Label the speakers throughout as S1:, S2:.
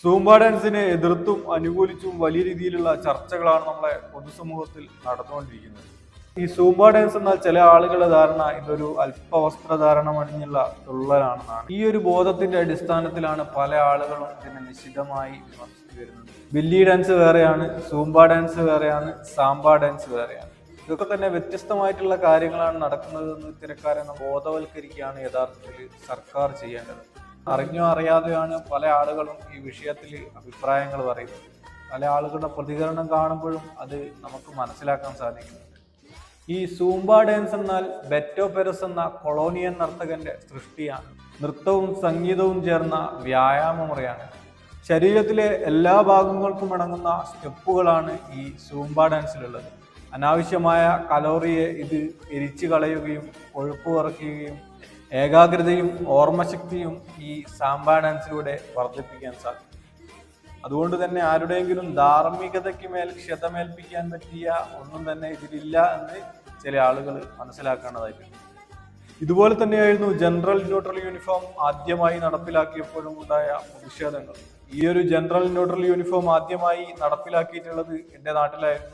S1: Zumba ഡാൻസിനെ എതിർത്തും അനുകൂലിച്ചും വലിയ രീതിയിലുള്ള ചർച്ചകളാണ് നമ്മളെ പൊതുസമൂഹത്തിൽ നടന്നുകൊണ്ടിരിക്കുന്നത്. ഈ സൂംബ ഡാൻസ് എന്നാൽ ചില ആളുകളുടെ ധാരണ ഇതൊരു അല്പവസ്ത്രധാരണം അണിഞ്ഞുള്ള തുള്ളലാണെന്നാണ്. ഈ ഒരു ബോധത്തിന്റെ അടിസ്ഥാനത്തിലാണ് പല ആളുകളും ഇതിനെ നിശിതമായി വിമർശിച്ചു വരുന്നത്. ബില്ലി ഡാൻസ് വേറെയാണ്, സൂംബ ഡാൻസ് വേറെയാണ്, സാംബ ഡാൻസ് വേറെയാണ്. ഇതൊക്കെ തന്നെ വ്യത്യസ്തമായിട്ടുള്ള കാര്യങ്ങളാണ് നടക്കുന്നതെന്ന് ഇത്തരക്കാരെ ബോധവൽക്കരിക്കുകയാണ് യഥാർത്ഥത്തിൽ സർക്കാർ ചെയ്യേണ്ടത്. അറിഞ്ഞോ അറിയാതെയാണ് പല ആളുകളും ഈ വിഷയത്തിൽ അഭിപ്രായങ്ങൾ പറയുന്നത്. പല ആളുകളുടെ പ്രതികരണം കാണുമ്പോഴും അത് നമുക്ക് മനസ്സിലാക്കാൻ സാധിക്കുന്നുണ്ട്. ഈ സൂംബ ഡാൻസ് എന്നാൽ ബെറ്റോ പെരസ് എന്ന കൊളോണിയൻ നർത്തകന്റെ സൃഷ്ടിയാണ്. നൃത്തവും സംഗീതവും ചേർന്ന വ്യായാമ മുറയാണ്. ശരീരത്തിലെ എല്ലാ ഭാഗങ്ങൾക്കും ഇണങ്ങുന്ന സ്റ്റെപ്പുകളാണ് ഈ സൂംബ ഡാൻസിലുള്ളത്. അനാവശ്യമായ കലോറിയെ ഇത് എരിച്ചു കളയുകയും കൊഴുപ്പ് കുറയ്ക്കുകയും ഏകാഗ്രതയും ഓർമ്മശക്തിയും ഈ സാംബ ഡാൻസിലൂടെ വർദ്ധിപ്പിക്കാൻ സാധിക്കും. അതുകൊണ്ട് തന്നെ ആരുടെയെങ്കിലും ധാർമ്മികതയ്ക്ക് മേൽ ക്ഷതമേൽപ്പിക്കാൻ പറ്റിയ ഒന്നും തന്നെ ഇതിലില്ല എന്ന് ചില ആളുകൾ മനസ്സിലാക്കേണ്ടതായിട്ടുണ്ട്. ഇതുപോലെ തന്നെയായിരുന്നു ജനറൽ ന്യൂട്രൽ യൂണിഫോം ആദ്യമായി നടപ്പിലാക്കിയപ്പോഴും ഉണ്ടായ പ്രതിഷേധങ്ങൾ. ഈ ഒരു ജനറൽ ന്യൂട്രൽ യൂണിഫോം ആദ്യമായി നടപ്പിലാക്കിയിട്ടുള്ളത് എൻ്റെ നാട്ടിലായിരുന്നു.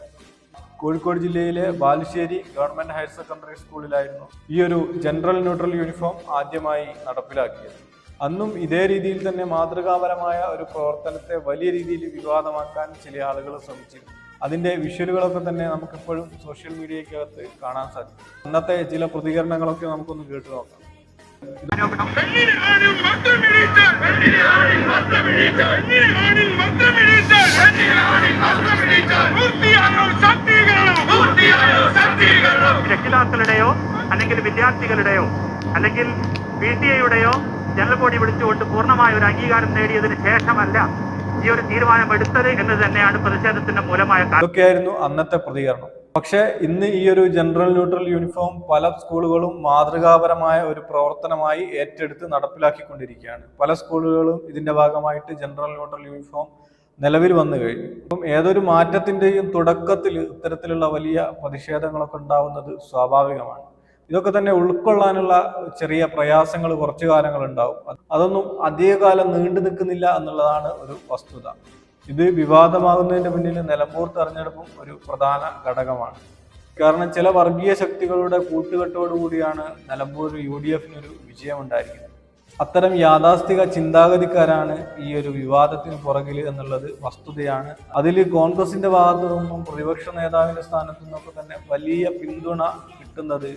S1: കോഴിക്കോട് ജില്ലയിലെ ബാലുശ്ശേരി ഗവൺമെന്റ് ഹയർ സെക്കൻഡറി സ്കൂളിലായിരുന്നു ഈ ഒരു ജനറൽ ന്യൂട്രൽ യൂണിഫോം ആദ്യമായി നടപ്പിലാക്കിയത്. അന്നും ഇതേ രീതിയിൽ തന്നെ മാതൃകാപരമായ ഒരു പ്രവർത്തനത്തെ വലിയ രീതിയിൽ വിവാദമാക്കാൻ ചില ആളുകൾ ശ്രമിച്ചിരുന്നു. അതിന്റെ വിഷ്വലുകളൊക്കെ തന്നെ നമുക്കിപ്പോഴും സോഷ്യൽ മീഡിയക്കകത്ത് കാണാൻ സാധിക്കും. അന്നത്തെ ചില പ്രതികരണങ്ങളൊക്കെ നമുക്കൊന്ന് കേട്ടു നോക്കാം.
S2: രക്ഷിതാക്കളുടെയോ അല്ലെങ്കിൽ വിദ്യാർത്ഥികളുടെയോ അല്ലെങ്കിൽ PTA-യുടെയോ ജനറൽ ബോഡി വിളിച്ചുകൊണ്ട് പൂർണ്ണമായ ഒരു അംഗീകാരം നേടിയതിനു ശേഷമല്ല ഈ ഒരു തീരുമാനം എടുത്തത് എന്ന് തന്നെയാണ് പ്രതിഷേധത്തിന്റെ മൂലമായ
S1: ഇതൊക്കെയായിരുന്നു അന്നത്തെ പ്രതികരണം. പക്ഷെ ഇന്ന് ഈ ഒരു ജനറൽ ന്യൂട്രൽ യൂണിഫോം പല സ്കൂളുകളും മാതൃകാപരമായ ഒരു പ്രവർത്തനമായി ഏറ്റെടുത്ത് നടപ്പിലാക്കിക്കൊണ്ടിരിക്കുകയാണ്. പല സ്കൂളുകളും ഇതിന്റെ ഭാഗമായിട്ട് ജനറൽ ന്യൂട്രൽ യൂണിഫോം നിലവിൽ വന്നു കഴിഞ്ഞു. അപ്പം ഏതൊരു മാറ്റത്തിന്റെയും തുടക്കത്തിൽ ഇത്തരത്തിലുള്ള വലിയ പ്രതിഷേധങ്ങളൊക്കെ ഉണ്ടാവുന്നത് സ്വാഭാവികമാണ്. ഇതൊക്കെ തന്നെ ഉൾക്കൊള്ളാനുള്ള ചെറിയ പ്രയാസങ്ങൾ കുറച്ചു കാലങ്ങൾ ഉണ്ടാവും. അതൊന്നും അധികകാലം നീണ്ടു നിൽക്കുന്നില്ല എന്നുള്ളതാണ് ഒരു വസ്തുത. ഇത് വിവാദമാകുന്നതിന്റെ പിന്നിൽ നിലമ്പൂർ തെരഞ്ഞെടുപ്പും ഒരു പ്രധാന ഘടകമാണ്. കാരണം ചില വർഗീയ ശക്തികളുടെ കൂട്ടുകെട്ടോടുകൂടിയാണ് നിലമ്പൂർ UDF-നൊരു വിജയം ഉണ്ടായിരിക്കുന്നത്. അത്തരം യാഥാസ്ഥിക ചിന്താഗതിക്കാരാണ് ഈ ഒരു വിവാദത്തിന് പുറകിൽ എന്നുള്ളത് വസ്തുതയാണ്. അതിൽ കോൺഗ്രസിന്റെ ഭാഗത്തു നിന്നും പ്രതിപക്ഷ നേതാവിന്റെ സ്ഥാനത്തു നിന്നൊക്കെ തന്നെ വലിയ പിന്തുണ കിട്ടുന്നത്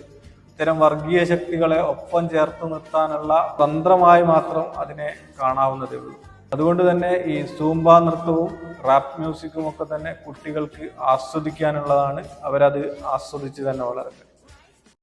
S1: ഇത്തരം വർഗീയ ശക്തികളെ ഒപ്പം ചേർത്ത് നിർത്താനുള്ള തന്ത്രമായി മാത്രം അതിനെ കാണാവുന്നതേ ഉള്ളൂ. അതുകൊണ്ട് തന്നെ ഈ സൂംബ നൃത്തവും റാപ്പ് മ്യൂസിക്കും ഒക്കെ തന്നെ കുട്ടികൾക്ക് ആസ്വദിക്കാനുള്ളതാണ്. അവരത് ആസ്വദിച്ച് തന്നെ വളരട്ടെ.